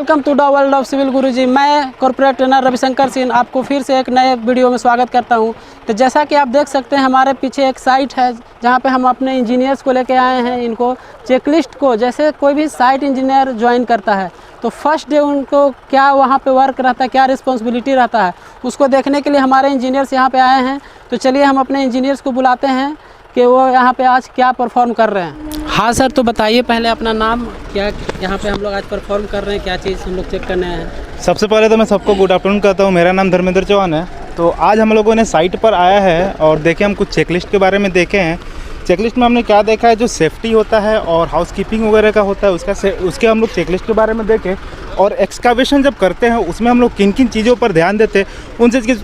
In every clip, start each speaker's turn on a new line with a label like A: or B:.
A: Welcome to the world of civil Guruji. मैं corporate trainer Ravishankar Singh आपको फिर से एक नए वीडियो में स्वागत करता हूं। तो जैसा कि आप देख सकते हैं हमारे पीछे एक साइट है जहां पे हम अपने इंजीनियर्स को लेके आए हैं। इनको चेकलिस्ट को, जैसे कोई भी साइट इंजीनियर ज्वाइन करता है तो फर्स्ट डे उनको क्या वहां पे वर्क रहता है, क्या रिस्पॉन्सिबिलिटी रहता है, उसको देखने के लिए हमारे इंजीनियर्स यहाँ पर आए हैं। तो चलिए हम अपने इंजीनियर्स को बुलाते हैं कि वो यहाँ पे आज क्या परफॉर्म कर रहे हैं। हाँ सर, तो बताइए पहले अपना नाम, क्या यहाँ पे हम लोग आज परफॉर्म कर रहे हैं, क्या चीज़ हम लोग चेक करने आए हैं।
B: सबसे पहले तो मैं सबको गुड आफ्टरनून कहता हूँ। मेरा नाम धर्मेंद्र चौहान है। तो आज हम लोगों ने साइट पर आया है और देखे, हम कुछ चेकलिस्ट के बारे में देखे हैं। चेकलिस्ट में हमने क्या देखा है, जो सेफ्टी होता है और हाउसकीपिंग वगैरह का होता है उसके हम लोग चेकलिस्ट के बारे में देखें। और एक्सकावेशन जब करते हैं उसमें हम लोग किन किन चीज़ों पर ध्यान देते हैं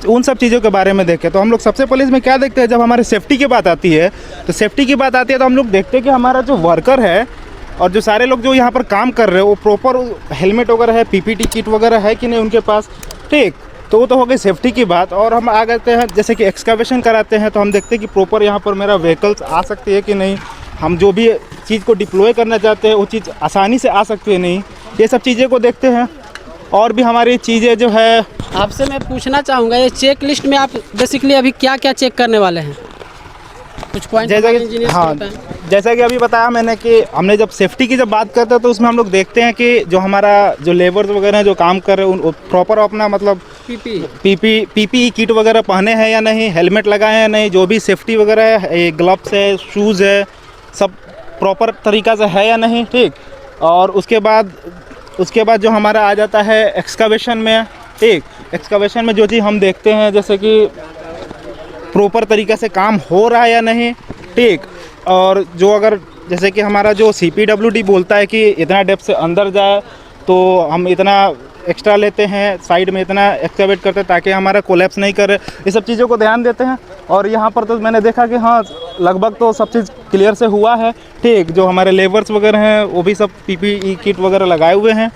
B: उन सब चीज़ों के बारे में देखें। तो हम लोग सबसे पहले इसमें क्या देखते हैं, जब हमारे सेफ्टी की बात आती है तो हम लोग देखते हैं कि हमारा जो वर्कर है और जो सारे लोग जो यहाँ पर काम कर रहे हैं वो प्रॉपर हेलमेट वगैरह है, पीपीटी किट वगैरह है कि नहीं उनके पास, ठीक। तो वो तो हो गई सेफ्टी की बात। और हम आ गए हैं, जैसे कि एक्सकावेशन कराते हैं तो हम देखते हैं कि प्रॉपर यहाँ पर मेरा व्हीकल्स आ सकती है कि नहीं, हम जो भी चीज़ को डिप्लॉय करना चाहते हैं वो चीज़ आसानी से आ सकती है नहीं, ये सब चीज़ें को देखते हैं। और भी हमारी चीज़ें जो है,
A: आपसे मैं पूछना चाहूँगा, ये चेक लिस्ट में आप बेसिकली अभी क्या क्या चेक करने वाले हैं, कुछ पॉइंट
B: जैसा कि अभी बताया मैंने कि हमने जब सेफ्टी की जब बात करते हैं तो उसमें हम लोग देखते हैं कि जो हमारा जो लेबर्स वगैरह जो काम कर रहे हैं उन प्रॉपर अपना मतलब पीपी किट वगैरह पहने हैं या नहीं, हेलमेट लगाए हैं या नहीं, जो भी सेफ्टी वगैरह है, ग्लव्स है, शूज़ है, सब प्रॉपर तरीक़ा से है या नहीं, ठीक। और उसके बाद जो हमारा आ जाता है एक्सकावेशन में, ठीक। एक्सकावेशन में जो चीज़ हम देखते हैं जैसे कि प्रॉपर तरीक़े से काम हो रहा है या नहीं, ठीक। और जो अगर जैसे कि हमारा जो CPWD बोलता है कि इतना डेप्थ से अंदर जाए तो हम इतना एक्स्ट्रा लेते हैं, साइड में इतना एक्सकावेट करते हैं ताकि हमारा कोलैप्स नहीं करे, ये सब चीज़ों को ध्यान देते हैं। और यहाँ पर तो मैंने देखा कि हाँ लगभग तो सब चीज़ क्लियर से हुआ है, ठीक। जो हमारे लेबर्स वगैरह हैं वो भी सब PPE किट वगैरह लगाए हुए हैं,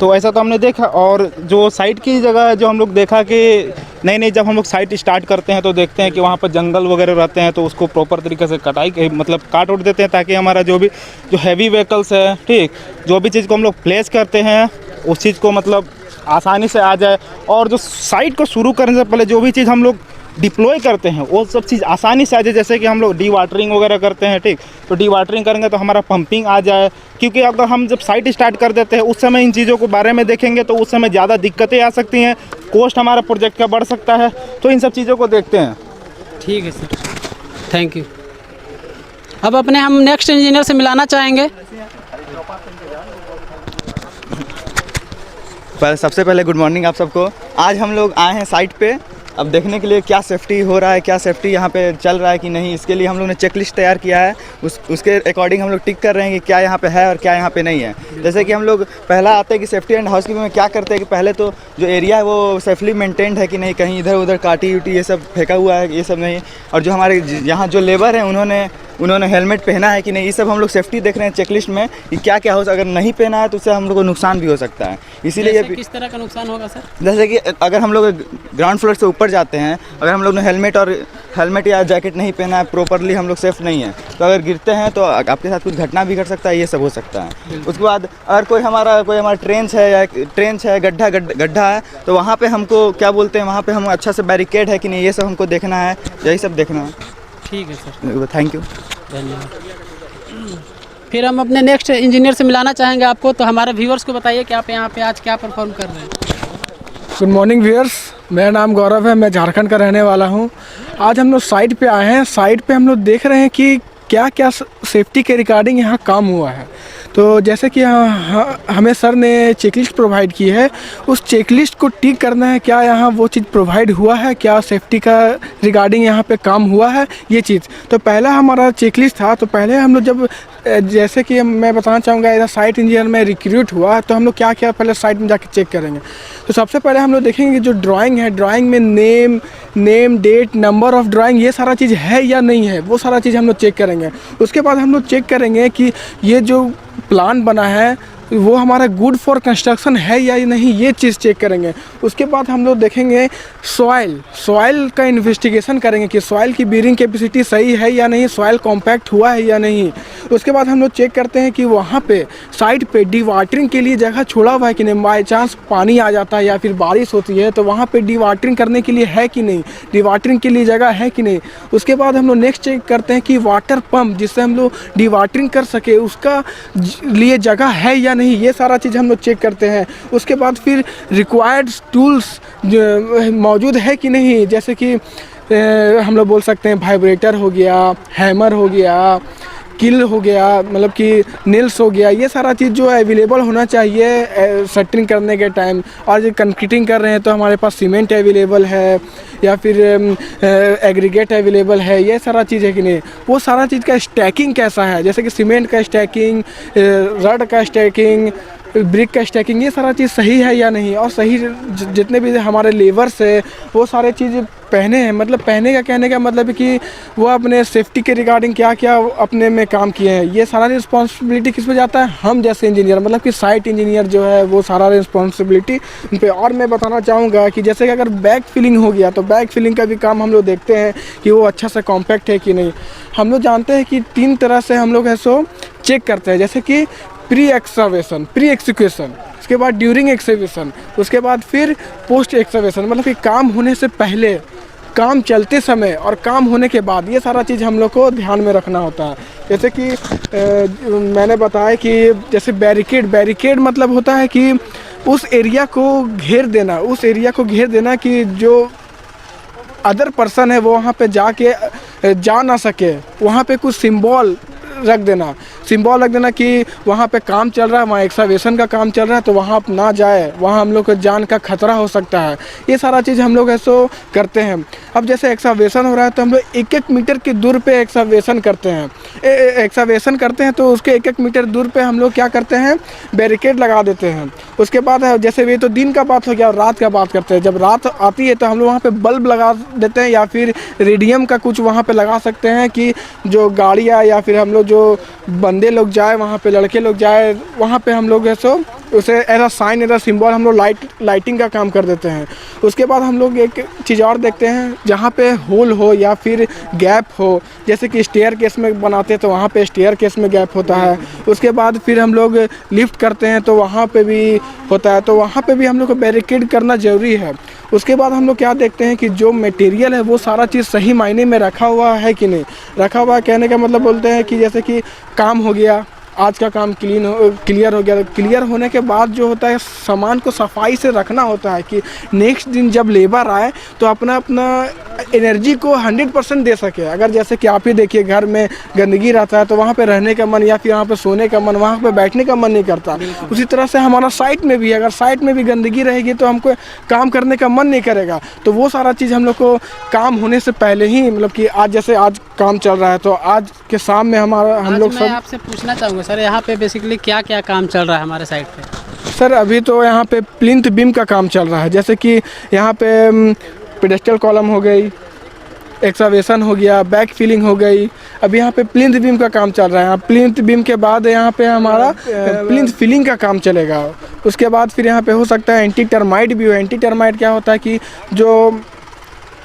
B: तो ऐसा तो हमने देखा। और जो साइट की जगह है, जो हम लोग देखा कि नहीं जब हम लोग साइट स्टार्ट करते हैं तो देखते हैं कि वहाँ पर जंगल वगैरह रहते हैं, तो उसको प्रॉपर तरीके से मतलब काट उठ देते हैं ताकि हमारा जो हैवी व्हीकल्स है, ठीक, जो भी चीज़ को हम लोग प्लेस करते हैं उस चीज़ को मतलब आसानी से आ जाए। और जो साइट को शुरू करने से पहले जो भी चीज़ हम लोग डिप्लॉय करते हैं वो सब चीज़ आसानी से आ जाए। जैसे कि हम लोग डी वाटरिंग वगैरह करते हैं, ठीक, तो डी वाटरिंग करेंगे तो हमारा पंपिंग आ जाए, क्योंकि अगर हम जब साइट स्टार्ट कर देते हैं उस समय इन चीज़ों के बारे में देखेंगे तो उस समय ज़्यादा दिक्कतें आ सकती हैं, कॉस्ट हमारा प्रोजेक्ट का बढ़ सकता है, तो इन सब चीज़ों को देखते हैं।
A: ठीक है सर, थैंक यू। अब अपने हम नेक्स्ट इंजीनियर से मिलाना चाहेंगे।
C: सबसे पहले गुड मॉर्निंग आप सबको। आज हम लोग आए हैं साइट पे अब देखने के लिए क्या सेफ्टी हो रहा है, क्या सेफ्टी यहाँ पे चल रहा है कि नहीं। इसके लिए हम लोग ने चेकलिस्ट तैयार किया है, उसके अकॉर्डिंग हम लोग टिक कर रहे हैं कि क्या यहाँ पे है और क्या यहाँ पे नहीं है। जैसे कि हम लोग पहला आते हैं कि सेफ्टी एंड हाउसकीपिंग में क्या करते हैं कि पहले तो जो एरिया है वो सेफली मेंटेन्ड है कि नहीं, कहीं इधर उधर काटी उटी ये सब फेंका हुआ है, ये सब नहीं। और जो हमारे यहाँ जो लेबर हैं उन्होंने हेलमेट पहना है कि नहीं, ये सब हम लोग सेफ्टी देख रहे हैं चेकलिस्ट में कि क्या क्या हो। अगर नहीं पहना है तो उससे हम लोग को नुकसान भी हो सकता है। इसीलिए
A: किस तरह का नुकसान होगा सर?
C: जैसे कि अगर हम लोग ग्राउंड फ्लोर से ऊपर जाते हैं, अगर हम लोग ने हेलमेट या जैकेट नहीं पहना है प्रॉपरली, हम लोग सेफ नहीं है, तो अगर गिरते हैं तो आपके साथ कुछ घटना भी घट सकता है, ये सब हो सकता है। उसके बाद अगर कोई हमारा ट्रेंच है गड्ढा है, तो वहाँ पे हमको क्या बोलते हैं, वहाँ पे हम अच्छा से बैरिकेड है कि नहीं, ये सब हमको देखना है, यही सब देखना है।
A: ठीक है सर,
C: थैंक यू,
A: धन्यवाद। फिर हम अपने नेक्स्ट इंजीनियर से मिलाना चाहेंगे आपको। तो हमारे व्यूअर्स को बताइए कि आप यहाँ पे आज क्या परफॉर्म कर रहे हैं।
D: गुड मॉर्निंग व्यूअर्स, मेरा नाम गौरव है, मैं झारखंड का रहने वाला हूँ। आज हम लोग साइट पे आए हैं। साइट पे हम लोग देख रहे हैं कि क्या क्या सेफ्टी के रिगार्डिंग यहाँ काम हुआ है। तो जैसे कि हमें सर ने चेकलिस्ट प्रोवाइड की है, उस चेकलिस्ट को टिक करना है, क्या यहाँ वो चीज़ प्रोवाइड हुआ है, क्या सेफ्टी का रिगार्डिंग यहाँ पे काम हुआ है, ये चीज़। तो पहला हमारा चेकलिस्ट था। तो पहले हम लोग जब जैसे कि मैं बताना चाहूँगा, इधर साइट इंजीनियर में रिक्रूट हुआ तो हम लोग क्या क्या पहले साइट में जाके चेक करेंगे। तो सबसे पहले हम लोग देखेंगे कि जो ड्राइंग है, ड्राइंग में name date number of drawing ये सारा चीज़ है या नहीं है, वो सारा चीज़ हम लोग चेक करेंगे। उसके बाद हम लोग चेक करेंगे कि ये जो प्लान बना है वो हमारा गुड फॉर कंस्ट्रक्शन है या नहीं, ये चीज़ चेक करेंगे। उसके बाद हम लोग देखेंगे सॉइल का इन्वेस्टिगेशन करेंगे कि सॉइल की बीरिंग कैपेसिटी सही है या नहीं, सॉइल कॉम्पैक्ट हुआ है या नहीं। उसके बाद हम लोग चेक करते हैं कि वहाँ पे साइड पे डिवाटरिंग के लिए जगह छोड़ा हुआ है कि नहीं, बाई चांस पानी आ जाता है या फिर बारिश होती है तो वहाँ पे डिवाटरिंग करने के लिए है कि नहीं, डिवाटरिंग के लिए जगह है कि नहीं। उसके बाद हम लोग नेक्स्ट चेक करते हैं कि वाटर पंप जिससे हम लोग डिवाटरिंग कर सके उसका लिए जगह है या नहीं, ये सारा चीज़ हम लोग चेक करते हैं। उसके बाद फिर रिक्वायर्ड टूल्स मौजूद है कि नहीं, जैसे कि हम लोग बोल सकते हैं वाइब्रेटर हो गया, हैमर हो गया, किल हो गया, मतलब कि नेल्स हो गया, ये सारा चीज़ जो है अवेलेबल होना चाहिए शटरिंग करने के टाइम। और जो कंक्रीटिंग कर रहे हैं तो हमारे पास सीमेंट अवेलेबल है या फिर एग्रीगेट अवेलेबल है, ये सारा चीज़ है कि नहीं। वो सारा चीज़ का स्टैकिंग कैसा है, जैसे कि सीमेंट का स्टैकिंग, रड का स्टैकिंग, ब्रिक का स्टैकिंग, ये सारा चीज़ सही है या नहीं। और सही जितने भी हमारे लेबर्स है वो सारे चीज़ पहने हैं, मतलब पहने का कहने का मतलब है कि वो अपने सेफ्टी के रिगार्डिंग क्या क्या अपने में काम किए हैं। ये सारा रिस्पॉन्सिबिलिटी किस पे जाता है, हम जैसे इंजीनियर, मतलब कि साइट इंजीनियर जो है वो सारा रिस्पॉन्सिबिलिटी उन पे। और मैं बताना चाहूँगा कि जैसे कि अगर बैक फिलिंग हो गया तो बैक फिलिंग का भी काम हम लोग देखते हैं कि वो अच्छा से कॉम्पैक्ट है कि नहीं। हम लोग जानते हैं कि 3 तरह से हम लोग ऐसो चेक करते हैं, जैसे कि प्री एक्सकवेशन, प्री एक्सिक्यूशन, उसके बाद ड्यूरिंग एक्सिक्यूशन, उसके बाद फिर पोस्ट एक्सकवेशन, मतलब कि काम होने से पहले, काम चलते समय और काम होने के बाद, ये सारा चीज़ हम लोग को ध्यान में रखना होता है। जैसे कि मैंने बताया कि जैसे बैरिकेड मतलब होता है कि उस एरिया को घेर देना, उस एरिया को घेर देना कि जो अदर पर्सन है वो वहाँ पे जा ना सके, वहाँ पे कुछ सिंबल रख देना कि वहाँ पे काम चल रहा है, वहाँ एक्सकवेशन का काम चल रहा है तो वहाँ आप ना जाए, वहाँ हम लोग को जान का खतरा हो सकता है। ये सारा चीज़ हम लोग ऐसो करते हैं। अब जैसे एक्सकवेशन हो रहा है तो हम लोग 1-1 मीटर की दूर पे एक्सकवेशन करते हैं, एक्सकवेशन करते हैं तो उसके 1-1 मीटर दूर पे हम लोग क्या करते हैं, बैरिकेड लगा देते हैं। उसके बाद जैसे ये तो दिन का बात हो गया, रात का बात करते हैं। जब रात आती है तो हम लोग वहाँ पे बल्ब लगा देते हैं या फिर रेडियम का कुछ वहाँ पे लगा सकते हैं कि जो गाड़ियाँ या फिर हम लोग जो बंदे लोग जाए वहाँ पे, लड़के लोग जाए वहाँ पे, हम लोग ऐसो उसे as a sign, as a symbol हम लोग लाइटिंग का काम कर देते हैं। उसके बाद हम लोग एक चीज़ और देखते हैं, जहाँ पे होल हो या फिर गैप हो, जैसे कि स्टेयर केस में बनाते हैं तो वहाँ पे स्टेयर केस में गैप होता है। उसके बाद फिर हम लोग लिफ्ट करते हैं तो वहाँ पे भी होता है, तो वहाँ पे भी हम लोग को बैरिकेड करना ज़रूरी है। उसके बाद हम लोग क्या देखते हैं कि जो मटेरियल है वो सारा चीज़ सही मायने में रखा हुआ है कि नहीं। रखा हुआ कहने का मतलब बोलते हैं कि जैसे कि काम हो गया, आज का काम क्लियर हो गया, क्लियर होने के बाद जो होता है सामान को सफाई से रखना होता है कि नेक्स्ट दिन जब लेबर आए तो अपना एनर्जी को 100% दे सके। अगर जैसे कि आप ही देखिए घर में गंदगी रहता है तो वहाँ पे रहने का मन या फिर वहाँ पे सोने का मन, वहाँ पे बैठने का मन नहीं करता। उसी तरह से हमारा साइट में भी, अगर साइट में भी गंदगी रहेगी तो हमको काम करने का मन नहीं करेगा। तो वो सारा चीज़ हम लोग को काम होने से पहले ही, मतलब कि आज जैसे आज काम चल रहा है तो आज के शाम में हम लोग सब।
A: आपसे पूछना चाहूँगा सर, यहाँ पे बेसिकली क्या क्या काम चल रहा है हमारे साइट पे?
D: सर अभी तो यहाँ पे प्लिंथ बीम का काम चल रहा है, जैसे कि यहाँ पे पेडेस्टल कॉलम हो गई, एक्सकवेशन हो गया, बैक फिलिंग हो गई। अब यहाँ पे प्लिंथ बीम का काम चल रहा है। प्लिंथ बीम के बाद यहाँ पे हमारा प्लिंथ फिलिंग का काम चलेगा। उसके बाद फिर यहाँ पे हो सकता है एंटी टर्माइट भी हो। एंटी टर्माइट क्या होता है कि जो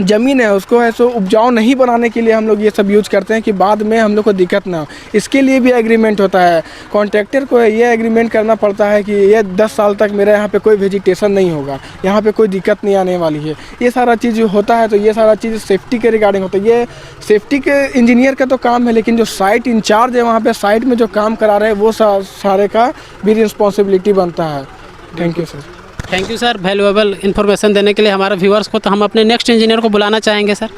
D: ज़मीन है उसको ऐसे उपजाऊ नहीं बनाने के लिए हम लोग ये सब यूज करते हैं कि बाद में हम लोग को दिक्कत ना हो। इसके लिए भी एग्रीमेंट होता है, कॉन्ट्रैक्टर को ये एग्रीमेंट करना पड़ता है कि ये 10 साल तक मेरे यहाँ पे कोई वेजिटेशन नहीं होगा, यहाँ पे कोई दिक्कत नहीं आने वाली है। ये सारा चीज़ होता है, तो ये सारा चीज़ सेफ्टी के रिगार्डिंग होता है। ये सेफ्टी के इंजीनियर का तो काम है, लेकिन जो साइट इंचार्ज है वहाँ पर साइट में जो काम करा रहे हैं वो सारे का भी रिस्पॉन्सिबिलिटी बनता है। Thank you sir.
A: Thank you sir, valuable information देने के लिए हमारे व्यूअर्स को। तो हम अपने नेक्स्ट इंजीनियर को बुलाना चाहेंगे सर,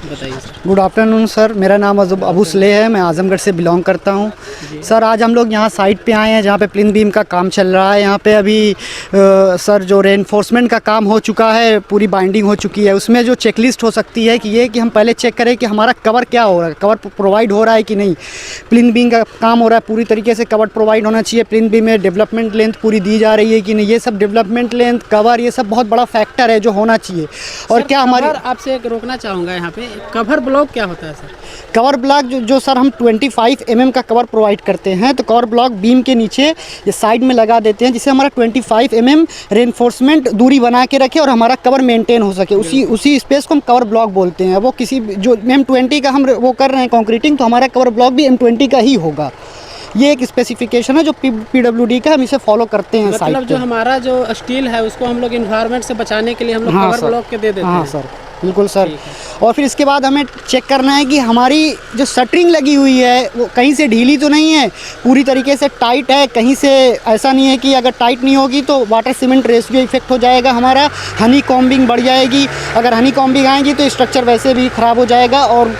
A: बताइए सर।
E: गुड आफ्टरनून सर, मेरा नाम अबू सलेह है, मैं आजमगढ़ से बिलोंग करता हूँ। सर आज हम लोग यहाँ साइट पे आए हैं जहाँ पे प्लिंथ बीम का काम चल रहा है। यहाँ पे अभी सर जो रेनफोर्समेंट का काम हो चुका है, पूरी बाइंडिंग हो चुकी है। उसमें जो चेकलिस्ट हो सकती है कि ये कि हम पहले चेक करें कि हमारा कवर क्या हो रहा है, कवर प्रोवाइड हो रहा है कि नहीं। प्लिंथ बीम का काम हो रहा है, पूरी तरीके से कवर प्रोवाइड होना चाहिए। प्लिंथ बीम में डेवलपमेंट लेंथ पूरी दी जा रही है कि नहीं, ये सब डेवलपमेंट लेंथ, कवर, ये सब बहुत बड़ा फैक्टर है जो होना चाहिए। और क्या हमारे
A: आपसे एक रोकना चाहूँगा, यहाँ पे कवर ब्लॉक क्या होता है सर?
E: कवर ब्लॉक जो सर हम 25 mm का कवर प्रोवाइड प्रोवाइड करते हैं। तो कवर ब्लॉक बीम के नीचे ये साइड में लगा देते हैं, जिससे हमारा 25 mm रेनफोर्समेंट दूरी बना के रखे और हमारा कवर मेंटेन हो सके। उसी स्पेस को हम कवर ब्लॉक बोलते हैं। वो किसी जो M20 का हम वो कर रहे हैं कंक्रीटिंग, तो हमारा कवर ब्लॉक भी M20 का ही होगा। ये एक स्पेसिफिकेशन है जो PWD का हम इसे फॉलो करते हैं।
A: मतलब जो हमारा जो स्टील है उसको हम लोग इन्वायरमेंट से बचाने के लिए हम लोग कवर ब्लॉक के दे देते हैं।
E: हाँ सर, बिल्कुल सर। और फिर इसके बाद हमें चेक करना है कि हमारी जो शटरिंग लगी हुई है वो कहीं से ढीली तो नहीं है, पूरी तरीके से टाइट है। कहीं से ऐसा नहीं है कि अगर टाइट नहीं होगी तो वाटर सीमेंट रेशियो इफेक्ट हो जाएगा, हमारा हनी कॉम्बिंग बढ़ जाएगी। अगर हनी कॉम्बिंग आएगी तो स्ट्रक्चर वैसे भी ख़राब हो जाएगा और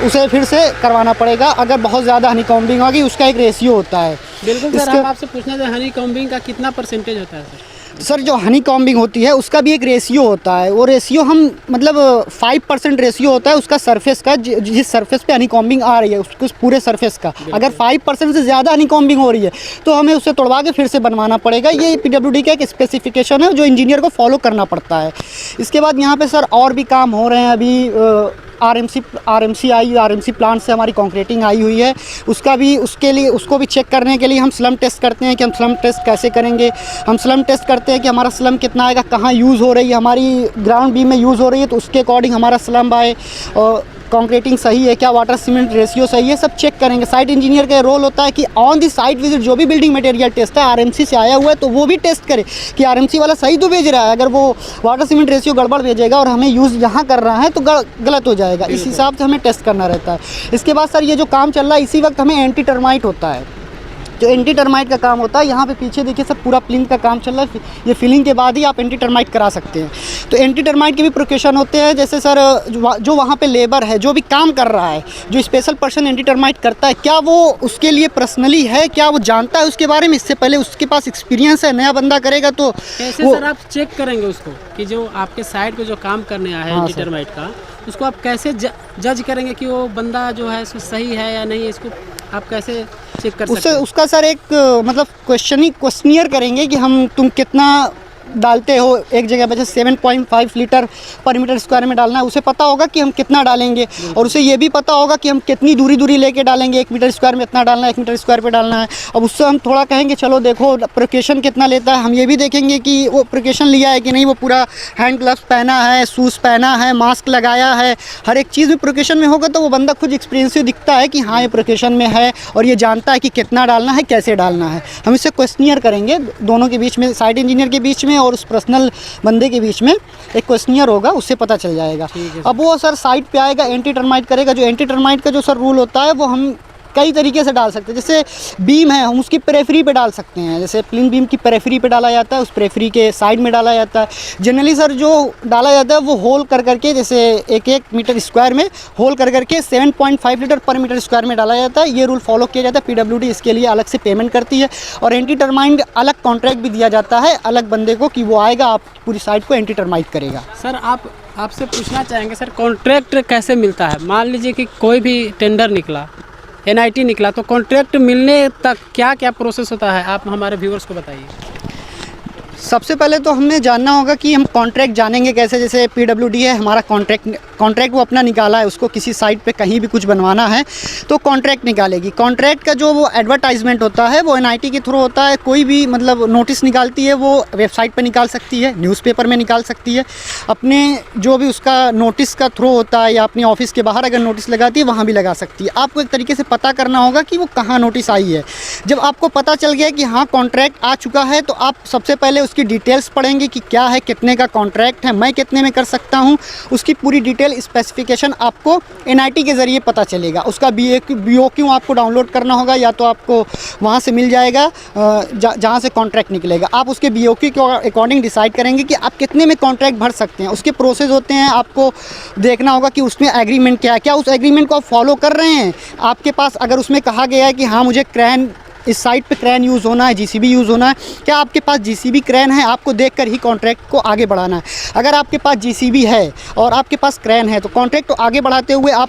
E: उसे फिर से करवाना पड़ेगा। अगर बहुत ज़्यादा हनी कॉम्बिंग होगी उसका एक रेशियो होता है।
A: बिल्कुल सर, हम आपसे पूछना चाहिए हनी कॉम्बिंग का कितना परसेंटेज होता है सर?
E: सर जो हनी कॉम्बिंग होती है उसका भी एक रेशियो होता है। वो रेशियो हम मतलब 5% रेशियो होता है उसका सरफेस का, जिस सरफेस पे हनी कॉम्बिंग आ रही है उसके पूरे सरफेस का। अगर 5% से ज़्यादा हनी कॉम्बिंग हो रही है तो हमें उसे तोड़वा के फिर से बनवाना पड़ेगा। ये PWD का एक स्पेसिफिकेशन है जो इंजीनियर को फॉलो करना पड़ता है। इसके बाद यहाँ पे सर और भी काम हो रहे हैं। अभी RMC प्लांट से हमारी कंक्रीटिंग आई हुई है, उसको भी चेक करने के लिए हम स्लम टेस्ट करते हैं कि हम स्लम टेस्ट कैसे करेंगे। हम स्लम टेस्ट करते हैं कि हमारा स्लम कितना आएगा, कहाँ यूज़ हो रही है, हमारी ग्राउंड बीम में यूज़ हो रही है तो उसके अकॉर्डिंग हमारा स्लम आए, और कंक्रीटिंग सही है क्या, वाटर सीमेंट रेशियो सही है, सब चेक करेंगे। साइट इंजीनियर का रोल होता है कि ऑन दी साइट विजिट जो भी बिल्डिंग मटेरियल टेस्ट है RMC से आया हुआ है तो वो भी टेस्ट करे कि RMC वाला सही तो भेज रहा है। अगर वो वाटर सीमेंट रेशियो गड़बड़ भेजेगा और हमें यूज़ यहाँ कर रहा है तो गलत हो जाएगा। इस हिसाब से हमें टेस्ट करना रहता है। इसके बाद सर ये जो काम चल रहा है इसी वक्त हमें एंटी टर्माइट होता है। जो एंटी टर्माइट का काम होता है, यहाँ पे पीछे देखिए सर पूरा प्लिंथ का काम चल रहा है। ये फिलिंग के बाद ही आप एंटी टर्माइट करा सकते हैं। तो एंटी टर्माइट के भी प्रिकॉशन होते हैं। जैसे सर जो वहाँ पे लेबर है जो भी काम कर रहा है, जो स्पेशल पर्सन एंटी टर्माइट करता है, क्या वो उसके लिए पर्सनली है, क्या वो जानता है उसके बारे में, इससे पहले उसके पास एक्सपीरियंस है। नया बंदा करेगा तो
A: कैसे सर आप चेक करेंगे उसको कि जो आपके साइड पे जो काम करने आया है एंटी टर्माइट का, उसको आप कैसे जज करेंगे कि वो बंदा जो है सही है या नहीं? इसको आप कैसे चेक कर सकते हैं?
E: उसका सर एक मतलब क्वेश्चनियर करेंगे कि तुम कितना डालते हो एक जगह पे। 7.5 लीटर पर मीटर स्क्वायर में डालना है, उसे पता होगा कि हम कितना डालेंगे, और उसे ये भी पता होगा कि हम कितनी दूरी लेके डालेंगे। 1 मीटर स्क्वायर में इतना डालना है, 1 मीटर स्क्वायर पे डालना है। अब उससे हम थोड़ा कहेंगे चलो देखो प्रिकॉशन कितना लेता है। हम ये भी देखेंगे कि वो प्रिकॉशन लिया है कि नहीं, वो पूरा हैंड ग्लव्स पहना है, शूज़ पहना है, मास्क लगाया है। हर एक चीज़ में प्रिकॉशन में होगा तो वो बंदा खुद एक्सपीरियंस दिखता है कि हाँ ये प्रिकॉशन में है और ये जानता है कि कितना डालना है, कैसे डालना है। हम इससे क्वेश्चनियर करेंगे दोनों के बीच में, साइट इंजीनियर के बीच में और उस पर्सनल बंदे के बीच में एक क्वेश्चनियर होगा, उससे पता चल जाएगा। अब वो सर साइट पे आएगा, एंटी टर्माइट करेगा। जो एंटी टर्माइट का जो सर रूल होता है वो हम कई तरीके से डाल सकते हैं। जैसे बीम है हम उसकी पेरिफेरी पे डाल सकते हैं। जैसे प्लिंथ बीम की पेरिफेरी पे डाला जाता है, उस पेरिफेरी के साइड में डाला जाता है। जनरली सर जो डाला जाता है वो होल कर करके, जैसे 1 मीटर स्क्वायर में होल कर करके 7.5 लीटर पर मीटर स्क्वायर में डाला जाता है। ये रूल फॉलो किया जाता है। PWD इसके लिए अलग से पेमेंट करती है और एंटी टर्माइट अलग कॉन्ट्रैक्ट भी दिया जाता है अलग बंदे को कि वो आएगा आप पूरी साइट को एंटी टर्माइट करेगा।
A: सर आपसे पूछना चाहेंगे सर, कॉन्ट्रैक्ट कैसे मिलता है? मान लीजिए कि कोई भी टेंडर निकला, NIT निकला, तो कॉन्ट्रैक्ट मिलने तक क्या क्या प्रोसेस होता है, आप हमारे व्यूअर्स को बताइए।
E: सबसे पहले तो हमें जानना होगा कि हम कॉन्ट्रैक्ट जानेंगे कैसे। जैसे PWD है, हमारा कॉन्ट्रैक्ट वो अपना निकाला है, उसको किसी साइट पे कहीं भी कुछ बनवाना है तो कॉन्ट्रैक्ट निकालेगी। कॉन्ट्रैक्ट का जो वो एडवर्टाइजमेंट होता है वो NIT के थ्रू होता है। कोई भी मतलब नोटिस निकालती है वो वेबसाइट पे निकाल सकती है, न्यूज़पेपर में निकाल सकती है, अपने जो भी उसका नोटिस का थ्रू होता है या अपने ऑफिस के बाहर अगर नोटिस लगाती है वहाँ भी लगा सकती है। आपको एक तरीके से पता करना होगा कि वो कहाँ नोटिस आई है। जब आपको पता चल गया कि हाँ कॉन्ट्रैक्ट आ चुका है तो आप सबसे पहले उसकी डिटेल्स पढ़ेंगे कि क्या है, कितने का कॉन्ट्रैक्ट है, मैं कितने में कर सकता हूँ। उसकी पूरी डिटेल स्पेसिफिकेशन आपको NIT के ज़रिए पता चलेगा। उसका BOQ आपको डाउनलोड करना होगा या तो आपको वहाँ से मिल जाएगा जहाँ से कॉन्ट्रैक्ट निकलेगा। आप उसके BOQ के अकॉर्डिंग डिसाइड करेंगे कि आप कितने में कॉन्ट्रैक्ट भर सकते हैं। उसके प्रोसेस होते हैं, आपको देखना होगा कि उसमें एग्रीमेंट क्या है, क्या उस एग्रीमेंट को आप फॉलो कर रहे हैं। आपके पास अगर उसमें कहा गया है कि हाँ मुझे क्रेन, इस साइट पे क्रेन यूज़ होना है, GCB यूज़ होना है, क्या आपके पास GCB क्रेन है, आपको देखकर ही कॉन्ट्रैक्ट को आगे बढ़ाना है। अगर आपके पास GCB है और आपके पास क्रेन है तो कॉन्ट्रैक्ट को आगे बढ़ाते हुए आप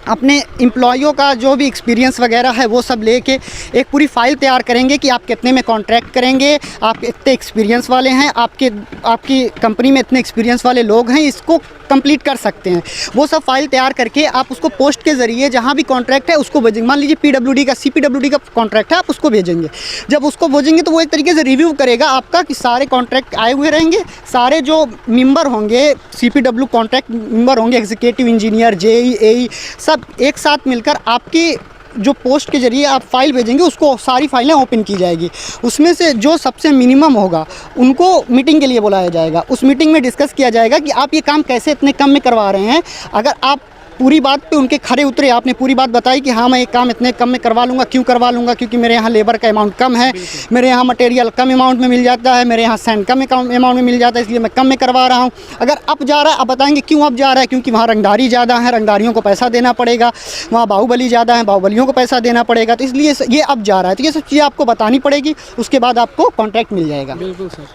E: अपने एम्प्लॉइयों का जो भी एक्सपीरियंस वगैरह है वो सब लेके एक पूरी फ़ाइल तैयार करेंगे कि आप कितने में कॉन्ट्रैक्ट करेंगे, आप इतने एक्सपीरियंस वाले हैं, आपकी कंपनी में इतने एक्सपीरियंस वाले लोग हैं, इसको कंप्लीट कर सकते हैं। वो सब फाइल तैयार करके आप उसको पोस्ट के ज़रिए जहाँ भी कॉन्ट्रैक्ट है उसको भेजेंगे। मान लीजिए PWD का CPWD का कॉन्ट्रैक्ट है, आप उसको भेजेंगे। जब उसको भेजेंगे तो वो एक तरीके से रिव्यू करेगा आपका कि सारे कॉन्ट्रैक्ट आए हुए रहेंगे, सारे जो मेंबर होंगे CPW कॉन्ट्रैक्ट मेंबर होंगे, एग्जीक्यूटिव इंजीनियर, JE, AE सब एक साथ मिलकर आपकी जो पोस्ट के ज़रिए आप फाइल भेजेंगे उसको सारी फाइलें ओपन की जाएगी। उसमें से जो सबसे मिनिमम होगा उनको मीटिंग के लिए बुलाया जाएगा। उस मीटिंग में डिस्कस किया जाएगा कि आप ये काम कैसे इतने कम में करवा रहे हैं। अगर आप पूरी बात पे उनके खरे उतरे, आपने पूरी बात बताई कि हाँ मैं ये काम इतने कम में करवा लूँगा। क्यों करवा लूँगा? क्योंकि मेरे यहाँ लेबर का अमाउंट कम है, मेरे यहाँ मटेरियल कम अमाउंट में मिल जाता है, मेरे यहाँ सैंड कम अमाउंट में मिल जाता है, इसलिए मैं कम में करवा रहा हूँ। अगर अप जा रहा है, आप बताएंगे क्यों अप जा रहा है? क्योंकि वहाँ रंगदारी ज़्यादा है, रंगदारियों को पैसा देना पड़ेगा, वहाँ बाहुबली ज़्यादा है, बाहुबलियों को पैसा देना पड़ेगा, तो इसलिए ये अप जा रहा है। तो ये सब चीज़ें आपको बतानी पड़ेगी, उसके बाद आपको कॉन्ट्रैक्ट मिल जाएगा।
A: बिल्कुल सर।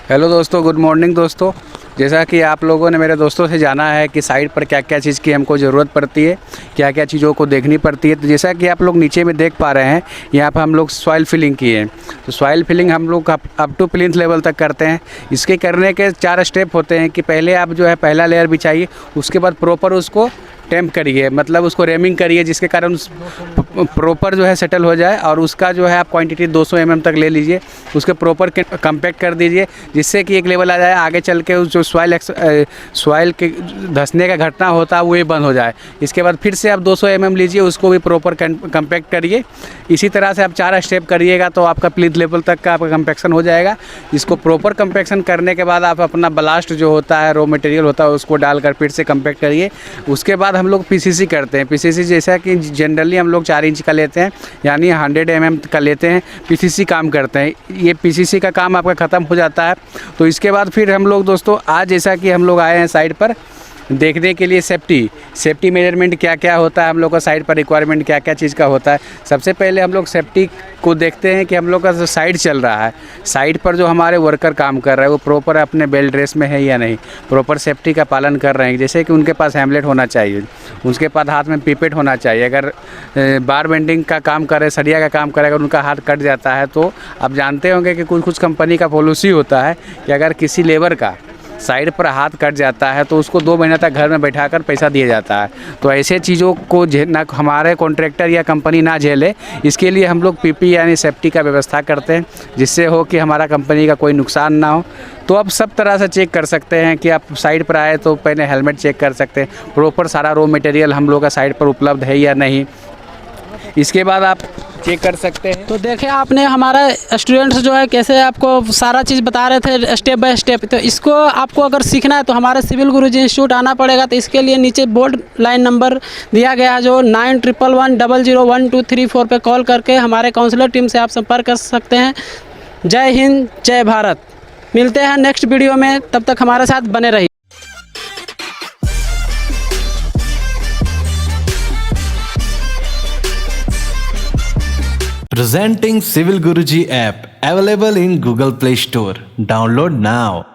F: हेलो दोस्तों, गुड मॉर्निंग दोस्तों। जैसा कि आप लोगों ने मेरे दोस्तों से जाना है कि साइट पर क्या क्या चीज़ की हमको ज़रूरत पड़ती है, क्या क्या चीज़ों को देखनी पड़ती है, तो जैसा कि आप लोग नीचे में देख पा रहे हैं, यहाँ पर हम लोग सॉइल फिलिंग किए हैं। तो सॉइल फिलिंग हम लोग अप टू प्लिंथ लेवल तक करते हैं। इसके करने के 4 स्टेप होते हैं कि पहले आप जो है पहला लेयर बिछाइए, उसके बाद प्रॉपर उसको टेम्प करिए, मतलब उसको रेमिंग करिए, जिसके कारण उस प्रॉपर जो है सेटल हो जाए। और उसका जो है आप क्वांटिटी 200 mm तक ले लीजिए, उसके प्रॉपर कम्पैक्ट कर दीजिए, जिससे कि एक लेवल आ जाए, आगे चल के उस जो सॉइल के धंसने का घटना होता है वो ये बंद हो जाए। इसके बाद फिर से आप 200 mm लीजिए, उसको भी प्रॉपर कम्पैक्ट करिए। इसी तरह से आप 4 स्टेप करिएगा तो आपका प्लिंथ लेवल तक का आपका कम्पैक्शन हो जाएगा। इसको प्रॉपर कम्पैक्शन करने के बाद आप अपना ब्लास्ट जो होता है, रॉ मटेरियल होता है, उसको डालकर फिर से कम्पैक्ट करिए। उसके बाद हम लोग PCC करते हैं। PCC जैसा कि जनरली हम लोग 4 इंच का लेते हैं, यानी 100 mm का लेते हैं, PCC काम करते हैं। ये PCC का काम आपका ख़त्म हो जाता है। तो इसके बाद फिर हम लोग दोस्तों आज जैसा कि हम लोग आए हैं साइट पर देखने के लिए सेफ्टी मेजरमेंट क्या क्या होता है, हम लोग का साइट पर रिक्वायरमेंट क्या क्या चीज़ का होता है। सबसे पहले हम लोग सेफ्टी को देखते हैं कि हम लोग का जो साइट चल रहा है, साइट पर जो हमारे वर्कर काम कर रहे हैं वो प्रॉपर अपने बेल्ट ड्रेस में है या नहीं, प्रॉपर सेफ्टी का पालन कर रहे हैं। जैसे कि उनके पास हेमलेट होना चाहिए, उसके पास हाथ में पिपेट होना चाहिए। अगर बार बेंडिंग का काम करे, सरिया का काम करे, अगर उनका हाथ कट जाता है तो आप जानते होंगे कि कुछ कंपनी का पॉलिसी होता है कि अगर किसी लेबर का साइड पर हाथ कट जाता है तो उसको 2 महीना तक घर में बैठाकर पैसा दिया जाता है। तो ऐसे चीज़ों को ना हमारे कॉन्ट्रैक्टर या कंपनी ना झेले, इसके लिए हम लोग PP यानी सेफ्टी का व्यवस्था करते हैं, जिससे हो कि हमारा कंपनी का कोई नुकसान ना हो। तो आप सब तरह से चेक कर सकते हैं कि आप साइट पर आए तो पहले हेलमेट चेक कर सकते हैं, प्रॉपर सारा रॉ मटेरियल हम लोग का साइट पर उपलब्ध है या नहीं, इसके बाद आप चेक कर सकते हैं।
A: तो देखे आपने हमारा स्टूडेंट्स जो है कैसे आपको सारा चीज़ बता रहे थे स्टेप बाय स्टेप। तो इसको आपको अगर सीखना है तो हमारे सिविल गुरुजी इंस्टीट्यूट आना पड़ेगा। तो इसके लिए नीचे बोर्ड लाइन नंबर दिया गया है, जो 9111001234 पे कॉल करके हमारे काउंसलर टीम से आप संपर्क कर सकते हैं। जय हिंद, जय भारत। मिलते हैं नेक्स्ट वीडियो में, तब तक हमारे साथ बने रहिए।
G: Presenting Civil Guruji app available in Google Play Store. Download now.